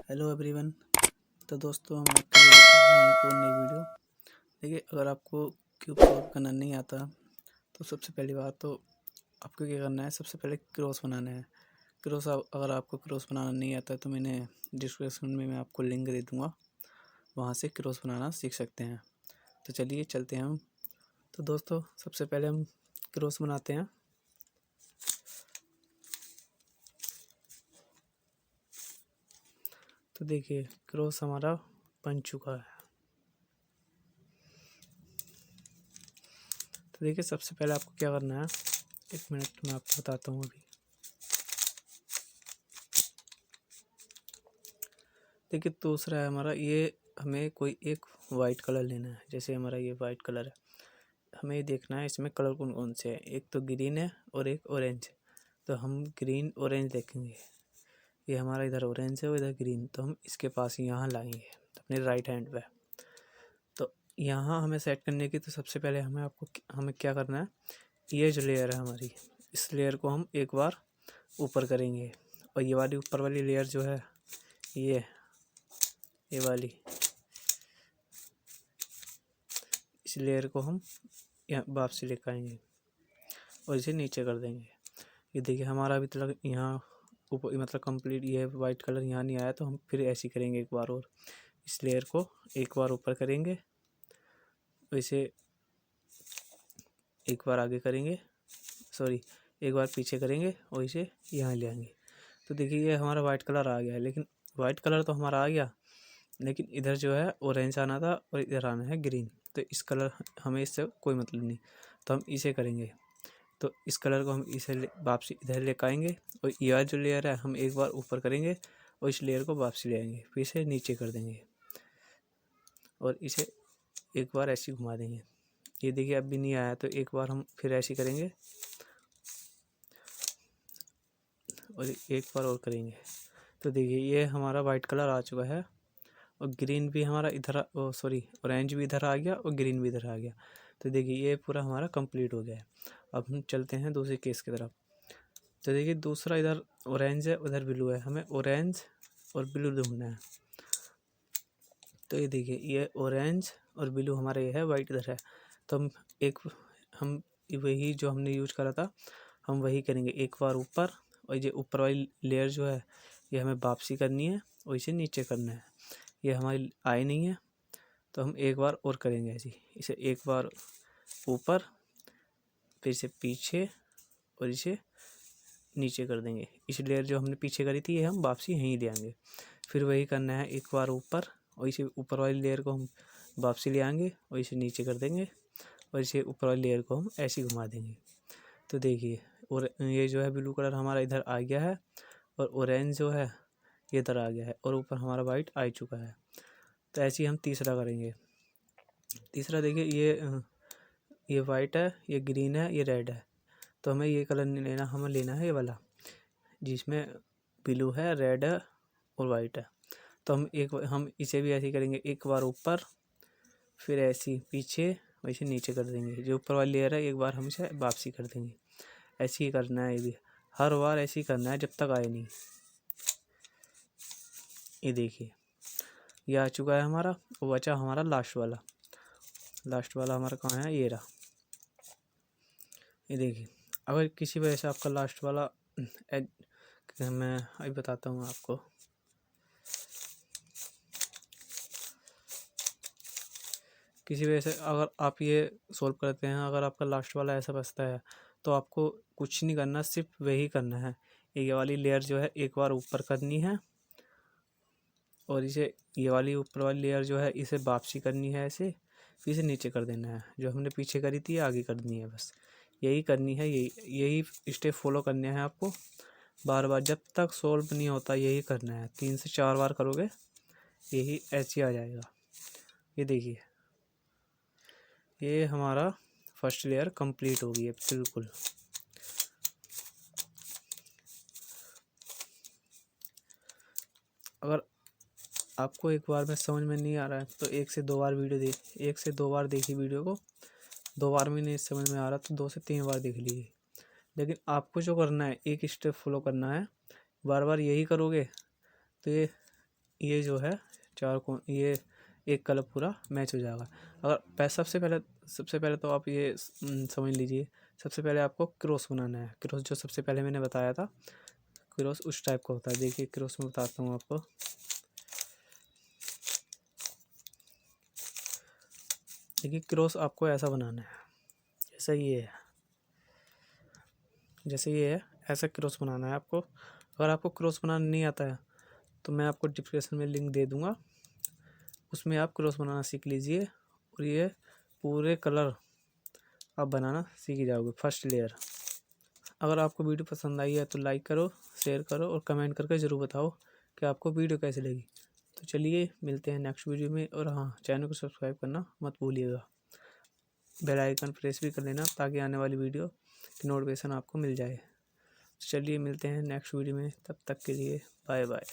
Hello everyone. तो दोस्तों हम आपके लिए लेकर आए हैं एक और नई वीडियो। देखिए, अगर आपको क्यूब सॉल्व करना नहीं आता तो सबसे पहली बात तो आपको क्या करना है, सबसे पहले क्रॉस बनाना है। क्रॉस अगर आपको क्रॉस बनाना नहीं आता है तो मैंने डिस्क्रिप्शन में मैं आपको लिंक दे दूँगा, वहाँ से क्रॉस बनाना सीख सकते हैं। तो चलिए चलते हैं हम। तो दोस्तों सबसे पहले हम क्रॉस बनाते हैं। तो देखिए क्रॉस हमारा बन चुका है। तो देखिए सबसे पहले आपको क्या करना है, 1 मिनट मैं आपको बताता हूँ अभी। देखिए दूसरा है हमारा, ये हमें कोई एक वाइट कलर लेना है। जैसे हमारा ये वाइट कलर है, हमें ये देखना है इसमें कलर कौन कौन से हैं। एक तो ग्रीन है और एक ऑरेंज है, तो हम ग्रीन ऑरेंज देखेंगे। ये हमारा इधर ऑरेंज है और इधर ग्रीन, तो हम इसके पास यहाँ लाएंगे अपने राइट हैंड पे। तो यहाँ हमें सेट करने की, तो सबसे पहले हमें क्या करना है, ये जो लेयर है हमारी, इस लेयर को हम एक बार ऊपर करेंगे। और ये वाली ऊपर वाली लेयर जो है, ये वाली, इस लेयर को हम यहाँ वापसी लेकर आएंगे और इसे नीचे कर देंगे। ये देखिए हमारा अभी तक यहाँ ऊपर मतलब कंप्लीट ये वाइट कलर यहाँ नहीं आया, तो हम फिर ऐसे करेंगे एक बार और। इस लेयर को एक बार ऊपर करेंगे और इसे एक बार आगे करेंगे, सॉरी एक बार पीछे करेंगे और इसे यहाँ ले आएंगे। तो देखिए ये हमारा वाइट कलर आ गया है, लेकिन वाइट कलर तो हमारा आ गया, लेकिन इधर जो है ऑरेंज आना था और इधर आना है ग्रीन। तो इस कलर हमें इससे कोई मतलब नहीं, तो हम इसे करेंगे। तो इस कलर को हम इसे वापसी इधर लेकर आएंगे और यह जो लेयर है हम एक बार ऊपर करेंगे और इस लेयर को वापसी ले आएंगे, फिर इसे नीचे कर देंगे और इसे एक बार ऐसे घुमा देंगे। ये देखिए अब भी नहीं आया, तो एक बार हम फिर ऐसे करेंगे और एक बार और करेंगे। तो देखिए ये हमारा वाइट कलर आ चुका है और ग्रीन भी हमारा इधर, सॉरी ऑरेंज भी इधर आ गया और ग्रीन भी इधर आ गया। तो देखिए ये पूरा हमारा कंप्लीट हो गया है। अब हम चलते हैं दूसरे केस की तरफ। तो देखिए दूसरा, इधर ऑरेंज है उधर ब्लू है, हमें ऑरेंज और ब्लू ढूंढना है। तो ये देखिए ये ऑरेंज और ब्लू हमारा ये है, वाइट इधर है। तो हम वही जो हमने यूज करा था हम वही करेंगे एक बार ऊपर, और ये ऊपर वाली लेयर जो है ये हमें वापसी करनी है और इसे नीचे करना है। ये हमारी आई नहीं है, तो हम एक बार और करेंगे ऐसे। इसे एक बार ऊपर, फिर से पीछे और इसे नीचे कर देंगे। इस लेयर जो हमने पीछे करी थी ये हम वापसी यहीं ले आएंगे। फिर वही करना है एक बार ऊपर, और इसे ऊपर वाली लेयर को हम वापसी ले आएंगे और इसे नीचे कर देंगे और इसे ऊपर वाली लेयर को हम ऐसे घुमा देंगे। तो देखिए, और ये जो है ब्लू कलर हमारा इधर आ गया है और ऑरेंज जो है ये इधर आ गया है और ऊपर हमारा वाइट आ चुका है। तो ऐसे ही हम तीसरा करेंगे। तीसरा देखिए ये वाइट है, ये ग्रीन है, ये रेड है। तो हमें ये कलर नहीं लेना, हमें लेना है ये वाला जिसमें ब्लू है, रेड है और वाइट है। तो हम इसे भी ऐसे ही करेंगे, एक बार ऊपर, फिर ऐसे पीछे और इसे नीचे कर देंगे। जो ऊपर वाली लेयर है एक बार हम इसे वापसी कर देंगे। ऐसे ही करना है, ये भी हर बार ऐसे ही करना है जब तक आए नहीं। ये देखिए ये आ चुका है हमारा, वो बचा हमारा लास्ट वाला। लास्ट वाला हमारा कहाँ है, ये रहा। ये देखिए अगर किसी वजह से आपका लास्ट वाला मैं अभी बताता हूँ आपको। किसी वजह से अगर आप ये सॉल्व करते हैं, अगर आपका लास्ट वाला ऐसा बचता है, तो आपको कुछ नहीं करना, सिर्फ वही करना है। ये वाली लेयर जो है एक बार ऊपर करनी है और इसे ये वाली ऊपर वाली लेयर जो है इसे वापसी करनी है ऐसे, फिर इसे नीचे कर देना है। जो हमने पीछे करी थी आगे करनी है, बस यही करनी है। यही स्टेप फॉलो करने हैं आपको बार बार, जब तक सॉल्व नहीं होता यही करना है। 3 से 4 बार करोगे यही ऐसे आ जाएगा। ये देखिए ये हमारा फर्स्ट लेयर कंप्लीट हो गई है बिल्कुल। अगर आपको एक बार में समझ में नहीं आ रहा है तो 1 से 2 बार देखिए वीडियो को। 2 बार में नहीं समझ में आ रहा तो 2 से 3 बार देख लीजिए। लेकिन आपको जो करना है एक स्टेप फॉलो करना है, बार बार यही करोगे तो ये ये जो है चार कोण, ये एक कलर पूरा मैच हो जाएगा। अगर सबसे पहले तो आप ये समझ लीजिए, सबसे पहले आपको क्रॉस बनाना है। क्रॉस जो सबसे पहले मैंने बताया था, क्रॉस उस टाइप का होता है। देखिए क्रॉस में बताता हूँ आपको। देखिए क्रॉस आपको ऐसा बनाना है, जैसे ये है ऐसा क्रॉस बनाना है आपको। अगर आपको क्रॉस बनाना नहीं आता है तो मैं आपको डिस्क्रिप्शन में लिंक दे दूँगा, उसमें आप क्रॉस बनाना सीख लीजिए और ये पूरे कलर आप बनाना सीख जाओगे, फर्स्ट लेयर। अगर आपको वीडियो पसंद आई है तो लाइक करो, शेयर करो और कमेंट करके ज़रूर बताओ कि आपको वीडियो कैसी लगी। तो चलिए मिलते हैं नेक्स्ट वीडियो में, और हाँ, चैनल को सब्सक्राइब करना मत भूलिएगा। बेल आइकन प्रेस भी कर लेना ताकि आने वाली वीडियो की नोटिफिकेशन आपको मिल जाए। चलिए मिलते हैं नेक्स्ट वीडियो में, तब तक के लिए बाय बाय।